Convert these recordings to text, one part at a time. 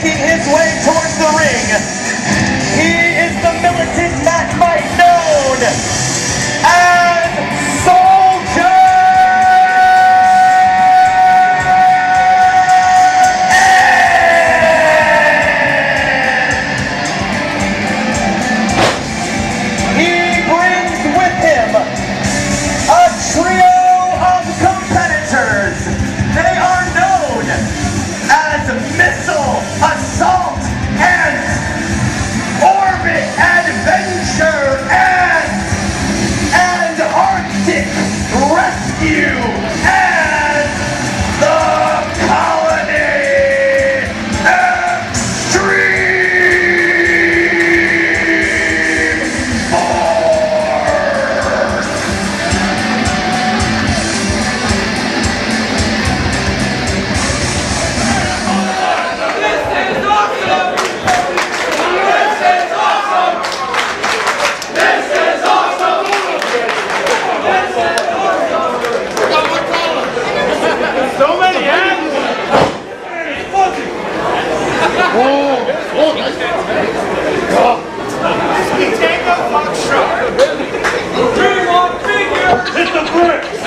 making his way towards the ring. He is the militant Matt Fight known as Soldier! He brings with him a trio of competitors. They are known as Missile, Assault, and Orbit Adventure, and Arctic Rescue, and the Colony Extreme Force. So many hands! Tango Foxtrot! Dreamlock figure! Hit the bricks!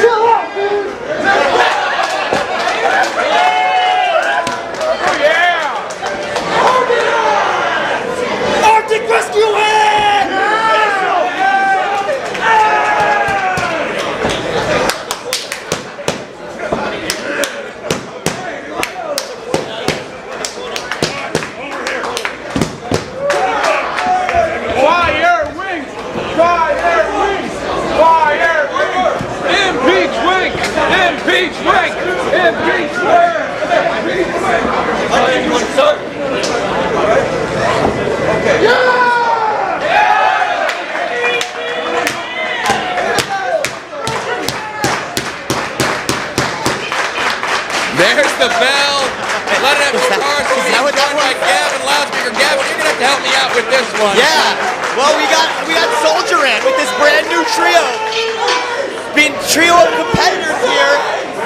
Chill out, dude! Oh yeah! Arctic Rescue win! Fire wings! Fire wings! Fire wings! Impeach wings! Impeach wings! Impeach wings! There's the bell. Let it have your cars. We'll be joined by Gavin Loudspeaker. Gavin, you're gonna have to help me out with this one. Yeah, well, we got Soldier in with this brand new trio. Being trio of competitors here,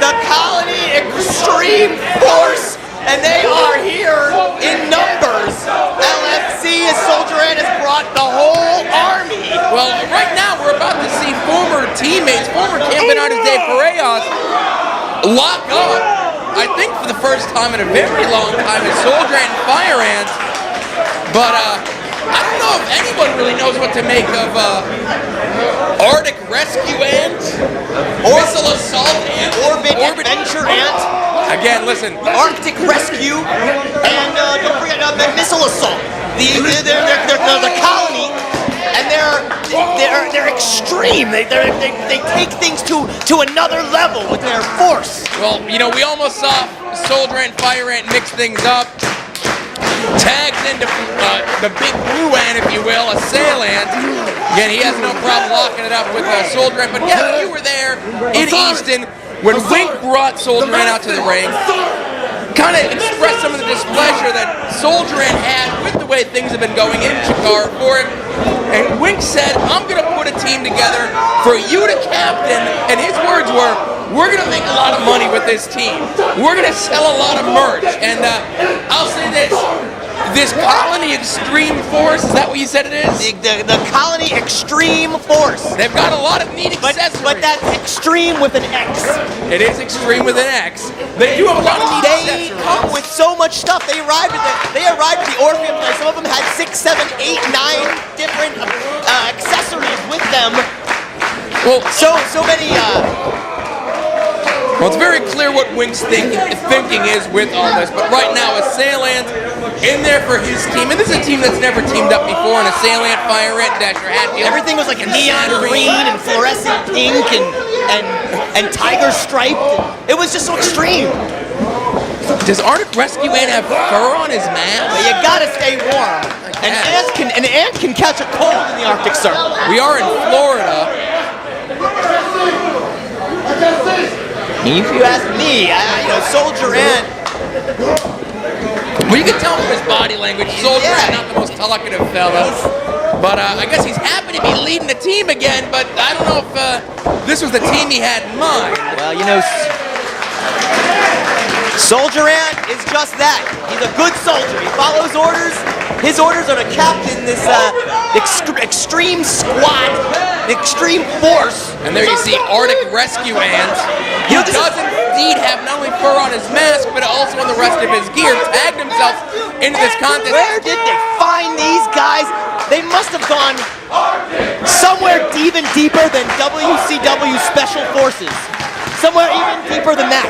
the Colony Extreme Force, and they are here in numbers. LFC, as Soldier in, has brought the whole army. Well, right now we're about to see former teammates, former Campeonatos de Parejas lock up. I think for the first time in a very long time as Soldier and Fire Ants. But I don't know if anyone really knows what to make of Arctic Rescue Ant, Missile Assault Ant, Orbit Adventure Ant, Again, listen. Arctic Rescue, and don't forget Missile Assault. They're the Colony, and they're extreme. They take things to another level with their force. Well, you know, we almost saw Soldier and Fire Ant mix things up. Tagged into the big blue ant, if you will, Assailant. Again, he has no problem locking it up with Soldier Ant. But yeah, you were there in Easton when Wink brought Soldier Ant out to the ring. Kind of expressed some of the displeasure that Soldier Ant had with the way things have been going in Chikara for him. And Wink said, I'm going to put a team together for you to captain. And his words were, we're going to make a lot of money with this team. We're going to sell a lot of merch. And I'll say this Colony Extreme Force, is that what you said it is? The Colony Extreme Force. They've got a lot of neat accessories. But that's extreme with an X. It is extreme with an X. They do have a lot of neat accessories. They come with so much stuff. They arrived at the Orpheum Play. Some of them had 6, 7, 8, 9 different accessories with them. Well, so many. Well, it's very clear what Wink's thinking is with all this, but right now, Assailant in there for his team, and this is a team that's never teamed up before, and Assailant, Fire Ant, Dasher Hatfield. Everything was like a neon green and fluorescent pink and tiger striped. It was just so extreme. Does Arctic Rescue Ant have fur on his mask? But you gotta stay warm. An ant can catch a cold in the Arctic Circle. We are in Florida. If you ask me, Soldier Ant. Well, you can tell from his body language, Soldier Ant not the most talkative fella. But I guess he's happy to be leading the team again, but I don't know if this was the team he had in mind. Well, Soldier Ant is just that. He's a good soldier. He follows orders. His orders are to captain this extreme squad, extreme force. And there you see Arctic Rescue Ant. He does indeed have not only fur on his mask, but also on the rest of his gear. Tagged himself into this contest. Where did they find these guys? They must have gone somewhere even deeper than WCW Special Forces. Somewhere even deeper than that.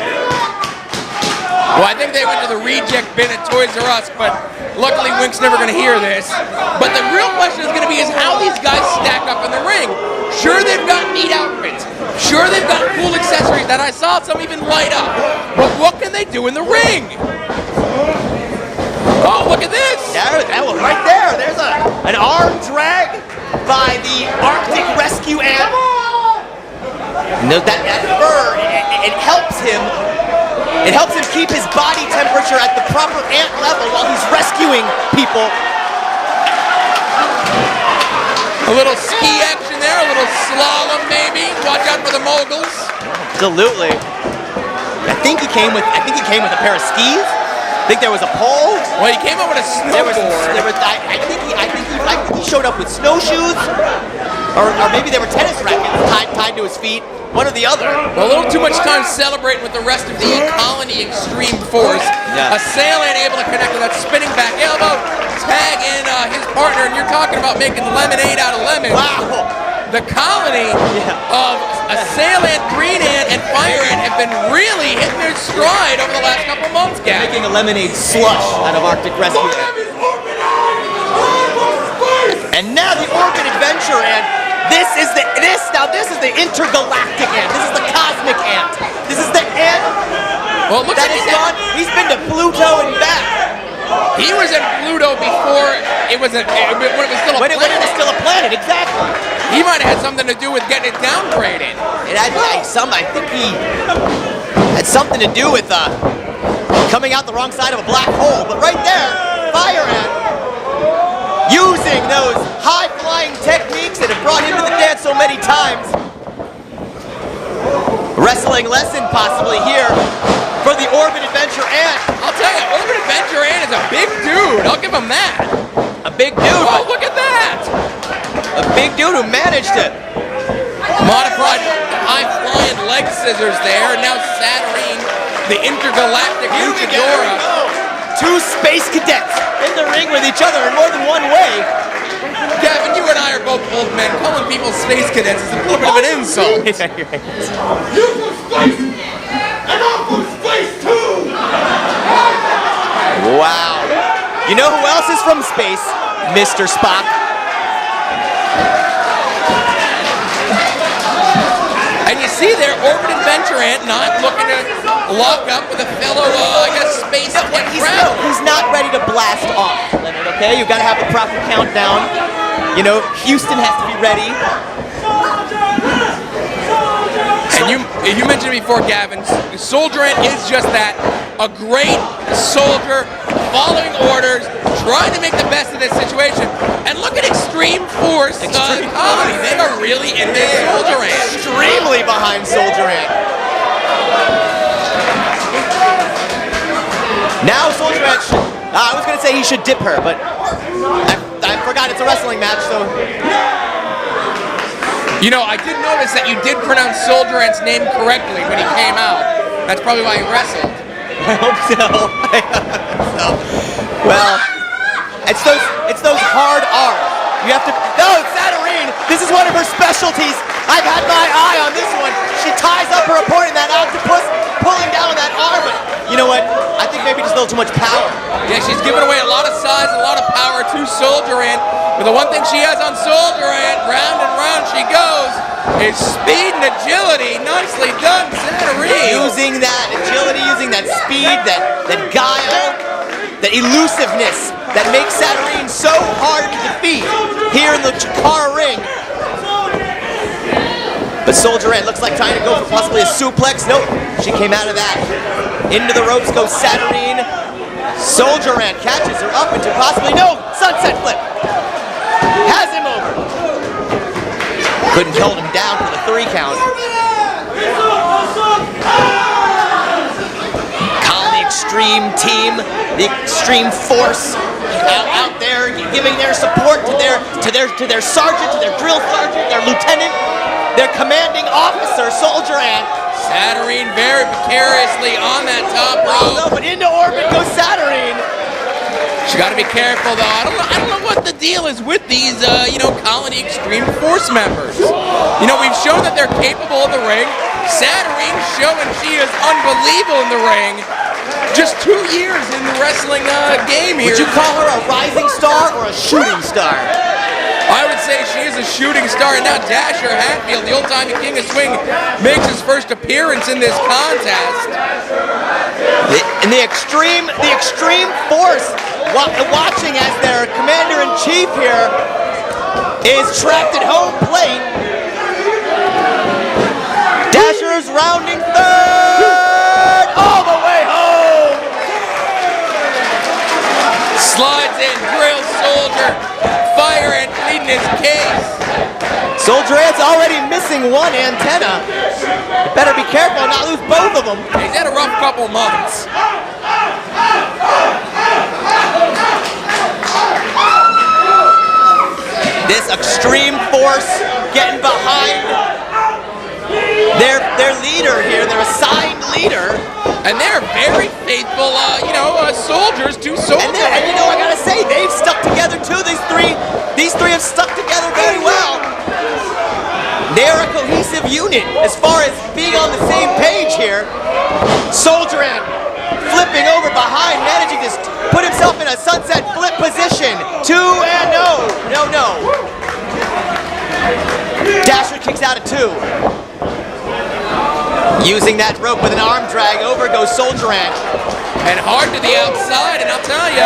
Well, I think they went to the reject bin at Toys R Us, but luckily Wink's never going to hear this. But the real question is going to be is how these guys stack up in the ring. Sure, they've got neat outfits. Sure, they've got cool accessories that I saw some even light up. But what can they do in the ring? Oh, look at this! Right there, there's an arm drag by the Arctic Rescue Ant. Note that fur, it helps him. It helps him keep his body temperature at the proper ant level while he's rescuing people. A little ski action there, a little slalom maybe. Watch out for the moguls. Absolutely. I think he came with a pair of skis. I think there was a pole. Well, he came up with a snowboard. I think he showed up with snowshoes, or maybe they were tennis rackets tied to his feet. One or the other. Well, a little too much time celebrating with the rest of the Colony Extreme Force. Yeah. Assailant able to connect with that spinning back elbow, tag in his partner, and you're talking about making lemonade out of lemons. Wow. The Colony of Assailant, Green Ant, and Fire Ant have been really hitting their stride over the last couple months, guys. Making a lemonade slush out of Arctic Rescue Ant. And now the Orbit Adventure Ant. This is the intergalactic ant. This is the cosmic ant. This is the ant that is gone. He's been to Pluto and back. He was at Pluto before when it was still a planet. When it was still a planet, exactly. He might have had something to do with getting it downgraded. I think he had something to do with coming out the wrong side of a black hole. But right there, Fire Ant, using those high-flying techniques that have brought him to the dance so many times. Wrestling lesson possibly here for the Orbit Adventure Ant. I'll tell you, Orbit Adventure Ant is a big dude. I'll give him that. A big dude. Oh, look at that. A big dude who managed to modified high-flying leg scissors there. And now Saturnine, the intergalactic luchadora. Two space cadets in the ring with each other in more than one way. Gavin, you and I are both old men. Calling people space cadets is a little bit of an insult. You from space, and I'm from space too! Wow. You know who else is from space? Mr. Spock. And you see there, Orbit Adventure Ant not looking to lock up with a fellow, space ant crowd. He's not ready to blast off, Leonard, okay? You've got to have the proper countdown. You know, Houston has to be ready. And you mentioned it before, Gavin, Soldier Ant is just that, a great soldier, following orders, trying to make the best of this situation. And look at Extreme Force Colony. They are really in this Soldier Ant. Extremely behind Soldier Ant. Now Soldier Ant, I was going to say he should dip her, but I forgot it's a wrestling match, so. You know, I did notice that you did pronounce Soldier Ant's name correctly when he came out. That's probably why he wrestled. I hope so. Well, it's those hard R's. You have to. No, Saturnine. This is one of her specialties. I've had my eye on this one. She ties up her opponent, that octopus, pulling down on that arm. But you know what? I think maybe just a little too much power. Yeah, she's giving away a lot of size, a lot of power to Soldier Ant. But the one thing she has on Soldier Ant, round and round she goes, is speed and agility. Nicely done, Saturnine. Using that agility, using that speed, that guile, that elusiveness that makes Saturnine so hard to defeat here in the Chikara ring. But Soldier Ant looks like trying to go for possibly a suplex. Nope, she came out of that. Into the ropes goes Saturnine. Soldier Ant catches her up into possibly, no, sunset flip. Has him over. Couldn't hold him down for the 3 count. Colony Extreme team, the Extreme Force, out there giving their support to their sergeant, to their drill sergeant, their lieutenant, their commanding officer, Soldier Ant. Saturnine very precariously on that top rope. Oh no, but into orbit goes Saturnine. She got to be careful though. I don't know what the deal is with these, Colony Extreme Force members. We've shown that they're capable of the ring. Saturnine showing she is unbelievable in the ring. Just 2 years in the wrestling game here. Would you call her a rising star or a shooting star? I would say she is a shooting star. And now Dasher Hatfield, the old-time King of Swing, makes his first appearance in this contest. And the Extreme Force, watching as their commander-in-chief here is trapped at home plate. Dasher's rounding third, all the way home. Slides in, drills Soldier, Fire Ant pleading his case. Soldier Ant's already missing one antenna. You better be careful and not lose both of them. He's had a rough couple months. This Extreme Force getting behind their leader here, their assigned leader. And they're very faithful, soldiers to Soldier. And I gotta say, they've stuck together too. These three have stuck together very well. They're a cohesive unit as far as being on the same page here. Soldier Ant flipping over behind, managing to put himself in a sunset flip position. 2 and no. Dasher kicks out at 2. Using that rope with an arm drag, over goes Soldier Ant. And hard to the outside, and I'll tell you,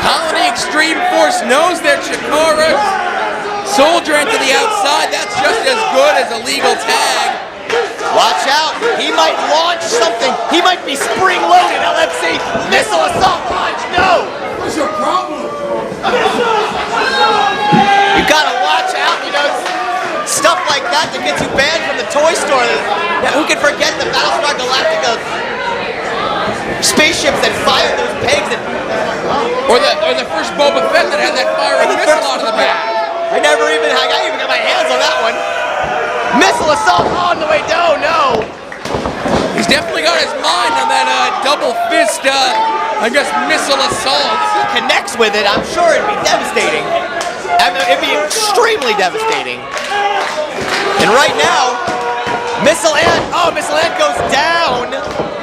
Colony Extreme Force knows their Chikara. Soldier Ant to the outside, that's just as good as a legal tag. Watch out, he might launch something. He might be spring-loaded, LFC. Missile assault launch, no! What's your problem? You gotta watch out, stuff like that gets you banned from the toy store. Who can forget the Battlestar Galactica spaceships that fired those pegs? Or the first Boba Fett that had that firing missile out of the back. I even got my hands on that one. Missile assault on the way down, no. He's definitely got his mind on that double fist, missile assault. If he connects with it, I'm sure it'd be devastating. It'd be extremely devastating. And right now, Missile Ant goes down,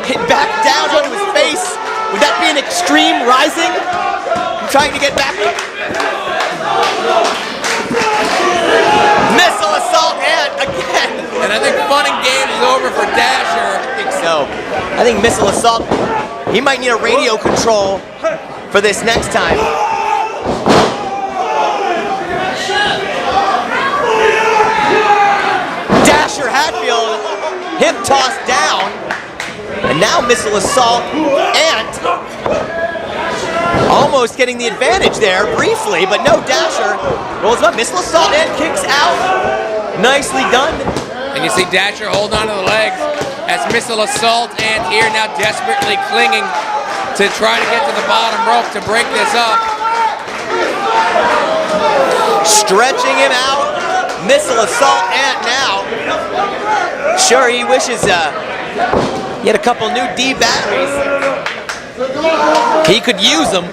hit back down onto his face. Would that be an extreme rising? I'm trying to get back up. Missile assault Ant again. And I think fun and games is over for Dasher. I think so. I think Missile assault, he might need a radio control for this next time. Dasher Hatfield, hip toss down, and now Missile assault Ant almost getting the advantage there briefly, but no, Dasher rolls up. Missile assault Ant kicks out. Nicely done. And you see Dasher hold on to the legs as Missile assault Ant here now desperately clinging to try to get to the bottom rope to break this up. Stretching him out. Missile assault Ant now. Sure, he wishes he had a couple new D batteries. He could use them.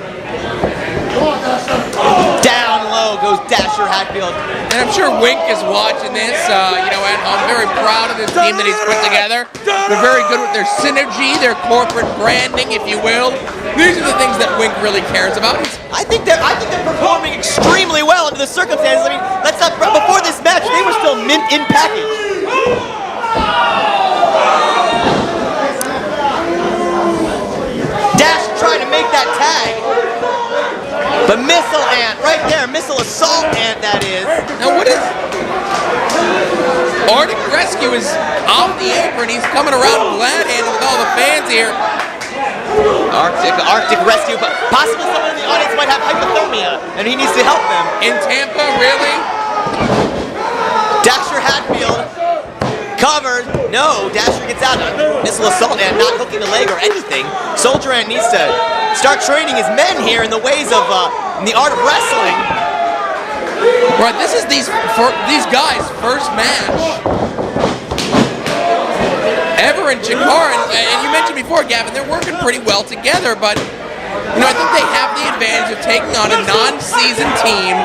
Down low goes Dasher Hatfield. And I'm sure Wink is watching this, at home. Very proud of the team that he's put together. They're very good with their synergy, their corporate branding, if you will. These are the things that Wink really cares about. I think they're performing extremely well under the circumstances. I mean, before this match, they were still mint in package. Dash trying to make that tag. But Missile Ant, right there, Missile Assault Ant, that is. Now what is... Arctic Rescue is off the apron. He's coming around glad-handed with all the fans here. Arctic Rescue, but possibly someone in the audience might have hypothermia, and he needs to help them. In Tampa, really? Dasher Hatfield Covered. No, Dasher gets out. Missile assault and not hooking the leg or anything. Soldier Ant needs to start training his men here in the ways of in the art of wrestling. Right, this is these guys' first match ever in Chikara, and you mentioned before, Gavin, they're working pretty well together, but you know, I think they have the advantage of taking on a non-seasoned team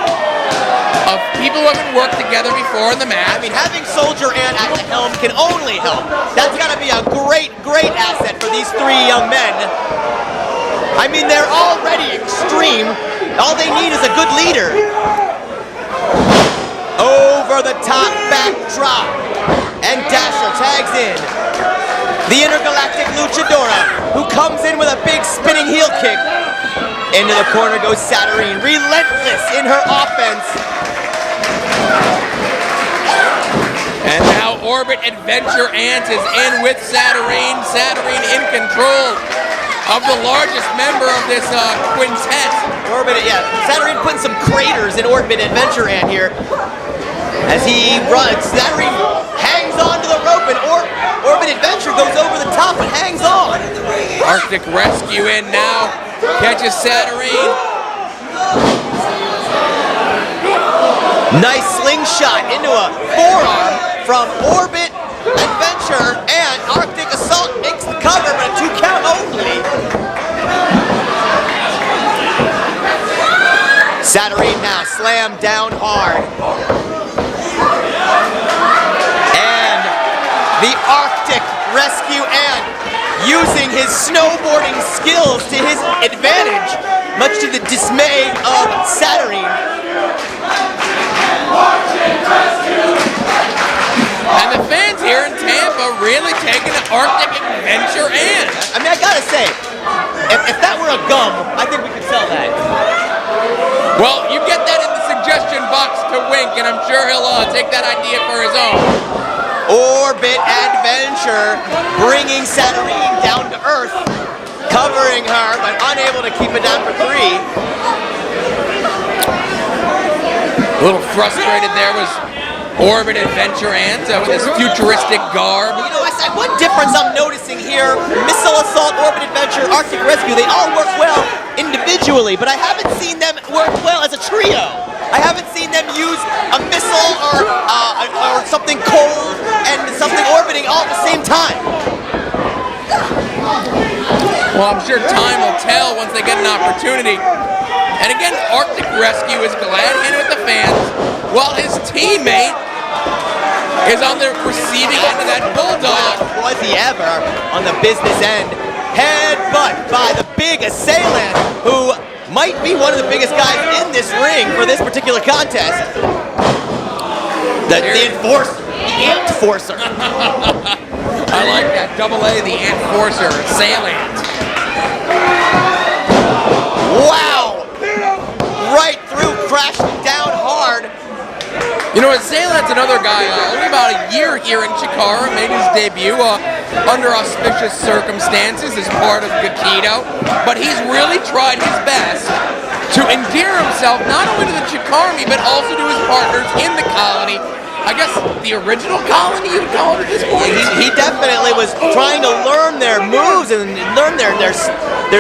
of people who haven't worked together before in the match. I mean, having Soldier Ant at the helm can only help. That's got to be a great, great asset for these three young men. I mean, they're already extreme. All they need is a good leader. Over the top backdrop, and Dasher tags in the intergalactic luchadora, who comes in with a big spinning heel kick. Into the corner goes Saturnine, relentless in her offense. And now Orbit Adventure Ant is in with Saturnine. Saturnine in control of the largest member of this quintet. Saturnine putting some craters in Orbit Adventure Ant here. As he runs, Saturnine hangs on to the rope, and Orbit Adventure goes over the top and hangs on. Arctic Rescue in now, catches Saturnine. Nice slingshot into a forearm from Orbit Adventure, and Arctic Assault makes the cover, but a 2 count only. Saturnine now slammed down hard. And the Arctic Rescue Ant using his snowboarding skills to his advantage, much to the dismay of Saturnine. And the fans here in Tampa really taking an Arctic Adventure Ant. I mean, I gotta say, if that were a gum, I think we could sell that. Well, you get that in the suggestion box to Wink, and I'm sure he'll take that idea for his own. Orbit Adventure bringing Saturnine down to earth, covering her, but unable to keep it down for 3. A little frustrated there was Orbit Adventure Ant with his futuristic garb. You know, one difference I'm noticing here, Missile Assault, Orbit Adventure, Arctic Rescue, they all work well individually, but I haven't seen them work well as a trio. I haven't seen them use a missile or something cold and something orbiting all at the same time. Well, I'm sure time will tell once they get an opportunity. And again, Arctic Rescue is glad in with the fans, while his teammate is on the receiving end of that bulldog. Was he ever on the business end? Headbutt by the big assailant, who might be one of the biggest guys in this ring for this particular contest. The Enforcer, the Ant-Forcer. I like that, AA, the Ant-Forcer, assailant. Wow! Right through, crashing down hard. You know, Assailat's another guy, only about a year here in Chikara, made his debut under auspicious circumstances as part of Gakito, but he's really tried his best to endear himself not only to the Chikarmi, but also to his partners in the colony. I guess the original colony, you would call it at this point. He definitely was trying to learn their moves and learn their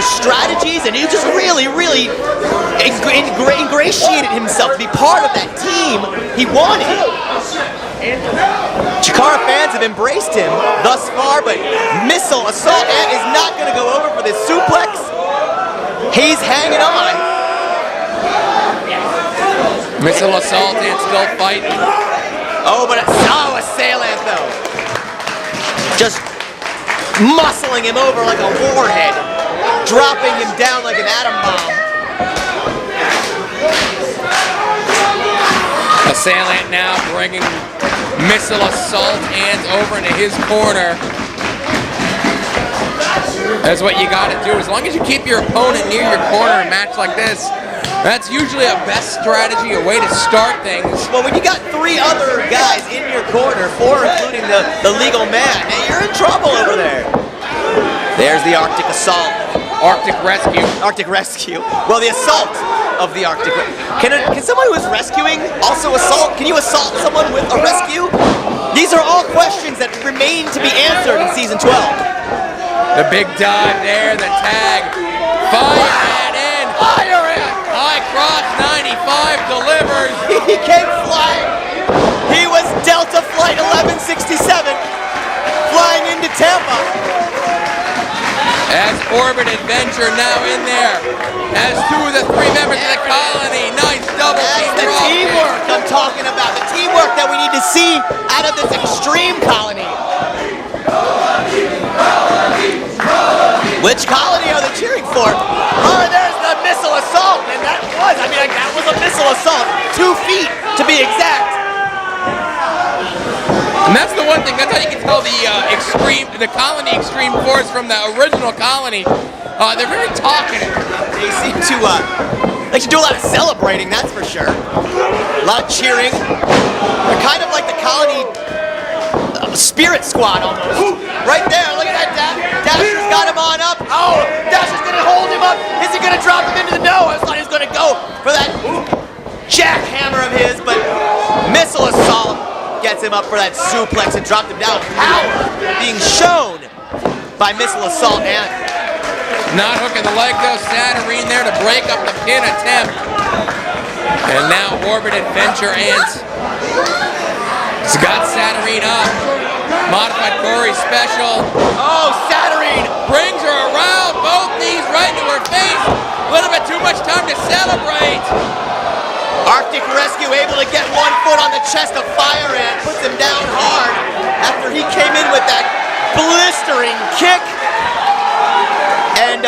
strategies, and he just really ingratiated himself to be part of that team he wanted. Chikara fans have embraced him thus far, but Missile Assault Ant is not going to go over for this suplex. He's hanging on. Missile Assault Ant still fighting. Oh, but Assailant though. Just muscling him over like a warhead, dropping him down like an atom bomb. Assailant now bringing Missile Assault Ant over into his corner. That's what you gotta do. As long as you keep your opponent near your corner in a match like this, that's usually a best strategy, a way to start things. Well, when you got 3 other guys in your corner, 4 including the legal man, hey, you're in trouble over there. There's the Arctic Assault. Arctic Rescue. Arctic Rescue. Well, the assault of the Arctic. Can someone who is rescuing also assault? Can you assault someone with a rescue? These are all questions that remain to be answered in Season 12. The big dive there, the tag. Fire Ant in. Fire Ant. High cross 95 delivers. He came flying. He was Delta Flight 1167 flying into Tampa. As Orbit Adventure now in there. As two of the three members of the colony. Nice double team The drop kick. teamwork I'm talking about. The teamwork that we need to see out of this extreme colony. Which colony are they cheering for? Oh, there's the missile assault. And that was a missile assault. 2 feet to be exact. And that's the one thing, that's how you can tell the colony extreme force from the original colony. They're very talkative. They seem to do a lot of celebrating, that's for sure. A lot of cheering. They're kind of like the colony spirit squad almost. Right there, look at that. Dasher's got him on up. Oh, Dasher's gonna hold him up. Is he gonna drop him into the no? I thought he was gonna go for that jackhammer of his, but missile assault gets him up for that suplex and dropped him down. Power being shown by missile assault and not hooking the leg though. Saturnine there to break up the pin attempt. And now Orbit Adventure Ant has got Saturnine up. Modified Corey special. oh, Saturnine Brings her around, both knees right into her face. A little bit too much time to celebrate. Arctic Rescue able to get 1 foot on the chest of Fire Ant, puts him down hard after he came in with that blistering kick. And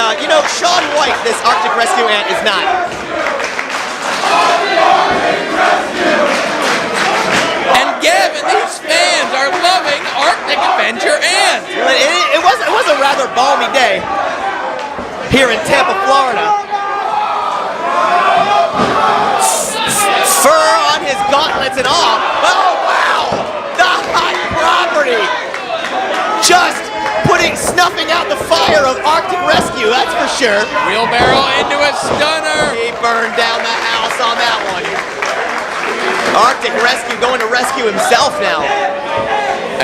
Shaun White, this Arctic Rescue Ant is not. And Gavin, these fans are loving Arctic Adventure Ant. It was a rather balmy day here in Tampa, Florida. Fur on his gauntlets and all. Oh, wow! The hot property! Just snuffing out the fire of Arctic Rescue, that's for sure. Wheelbarrow into a stunner. He burned down the house on that one. Arctic Rescue going to rescue himself now.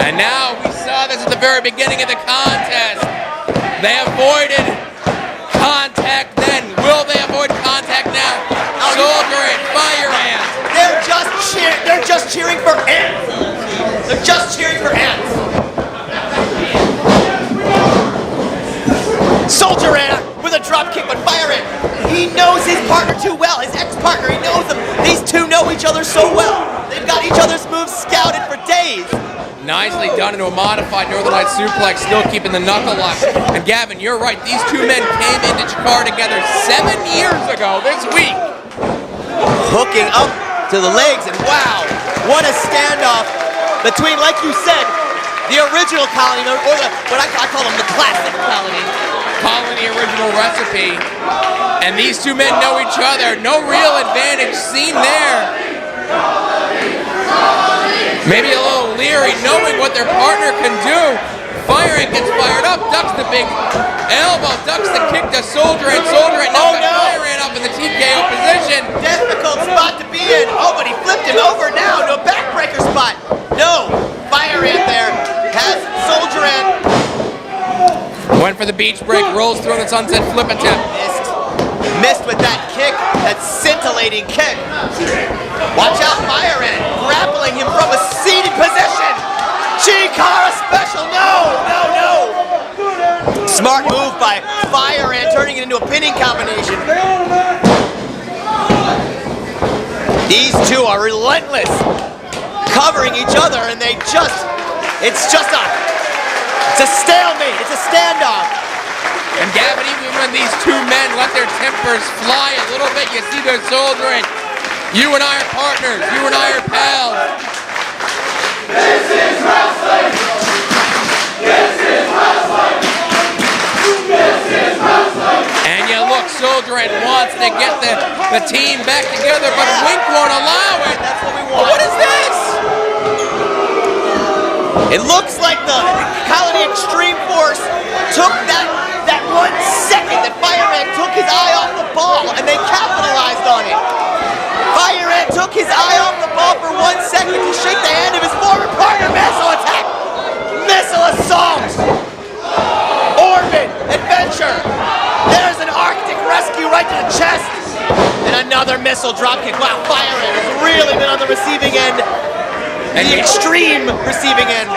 And now we saw this at the very beginning of the contest. They avoided contact then. Will they avoid contact now? Soldier and Fire Ant. They're just cheering for ants. They're just cheering for ants. Soldier Ant with a drop kick, but Fire Ant, he knows his partner too well. His ex-partner, he knows them. These two know each other so well. They've got each other's moves scouted for days. Nicely done into a modified Northern Light suplex, still keeping the knuckle lock. And Gavin, you're right. These two men came into Jakarta together 7 years ago this week. Hooking up to the legs, and wow, what a standoff between, like you said, the original colony, or what I call them, the classic colony. Colony original recipe. And these two men know each other. No real advantage seen there. Maybe a little leery, knowing what their partner can do. Fire Ant gets fired up, ducks the big elbow, ducks the kick to Soldier Ant. Soldier Ant knocks Fire Ant up in the TKO position. Difficult spot to be in. Oh, but he flipped him over now to a backbreaker spot. No, Fire Ant there has Soldier Ant. Went for the beach break, rolls through on the sunset flip attempt. Missed with that kick, that scintillating kick. Watch out, Fire Ant, grappling him from a seated position. Chikara special, no. Smart move by Fire Ant, turning it into a pinning combination. These two are relentless, covering each other, and it's a stalemate, it's a standoff. And Gavin, even when these two men let their tempers fly a little bit, you see their Soldier Ant. You and I are partners, you and I are pals. This is wrestling! This is wrestling! This is wrestling! And you look, Soldier Ant wants to get the team back together, but Wink won't allow it. That's what we want. What is this? It looks like the Colony Extreme Force took that 1 second that his eye off the ball for 1 second to shake the hand of his former partner. Missile attack! Missile assault! Orbit adventure! There's an Arctic rescue right to the chest! And another missile dropkick. Wow, Fire Ant has really been on the receiving end. And the extreme receiving end.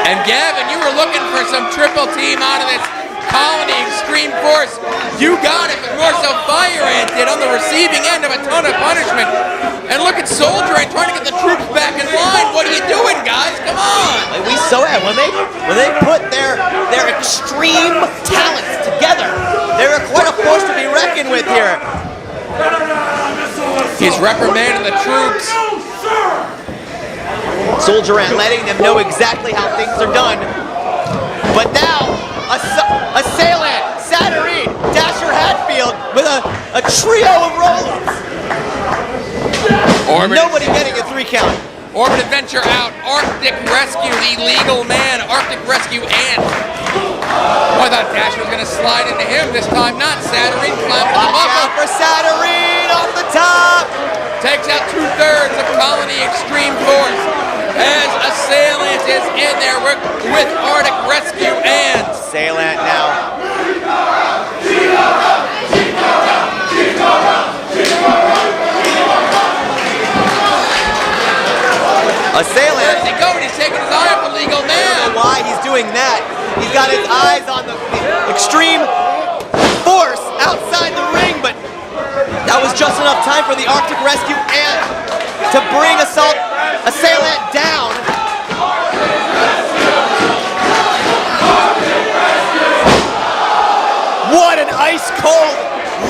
And Gavin, you were looking for some triple team out of this Colony Extreme Force. You got it, but more so Fire Ant did on the receiving end of a ton of punishment. And look at Soldier Ant trying to get the troops back in line. What are you doing, guys? Come on! Like we saw it when they put their extreme talents together. They're quite a force to be reckoned with here. He's reprimanding the troops. Soldier Ant letting them know exactly how things are done. But now, Assailant, Saturnine, Dasher Hatfield with a trio of roll-ups. Nobody getting a 3 count. Orbit Adventure out. Arctic Rescue, the legal man. Arctic Rescue Ant. Oh, I thought Dasher was going to slide into him this time. Not Saturnine. Climbing the Watch out for Saturnine off the top. Takes out 2/3 of Colony Extreme Force. As Assailant is in there with Arctic Rescue Ant. Assailant now. Assailant. Where's he going? He's taking his eye off the legal man. I don't know why he's doing that. He's got his eyes on the extreme force outside the ring, but that was just enough time for the Arctic Rescue Ant to bring Assailant down. What an ice cold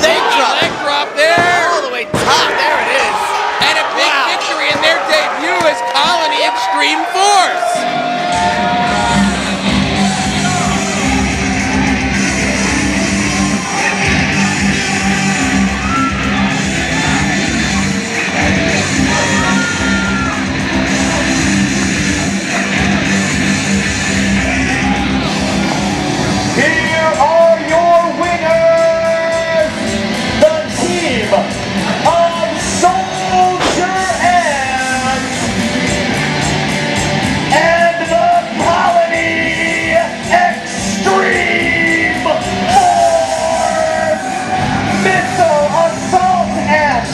leg drop. Leg drop there. All the way top. There it is. And a big victory in their debut as Colony Extreme Force. Here are your winners, the team of Soldier Ant and the Colony Extreme Force. Missile Assault Ant,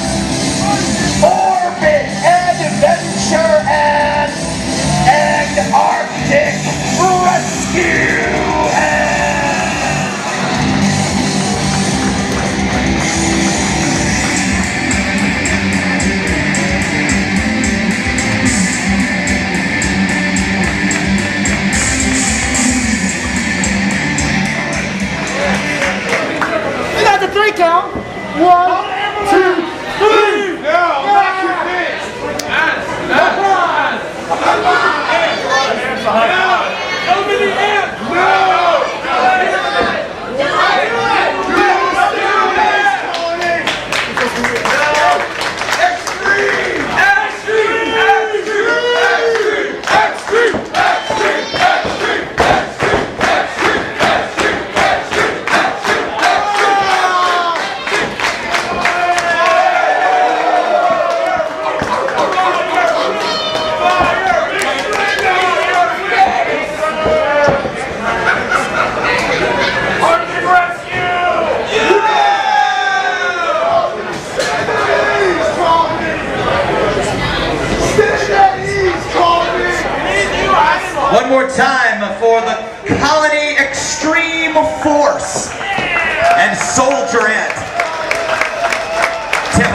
Orbit Adventure Ant, and Arctic Rescue Ant. We got the 3 count. 1, 2, 3. Now, back your fist. Over the end. No. One more time for the Colony Extreme Force and Soldier Ant.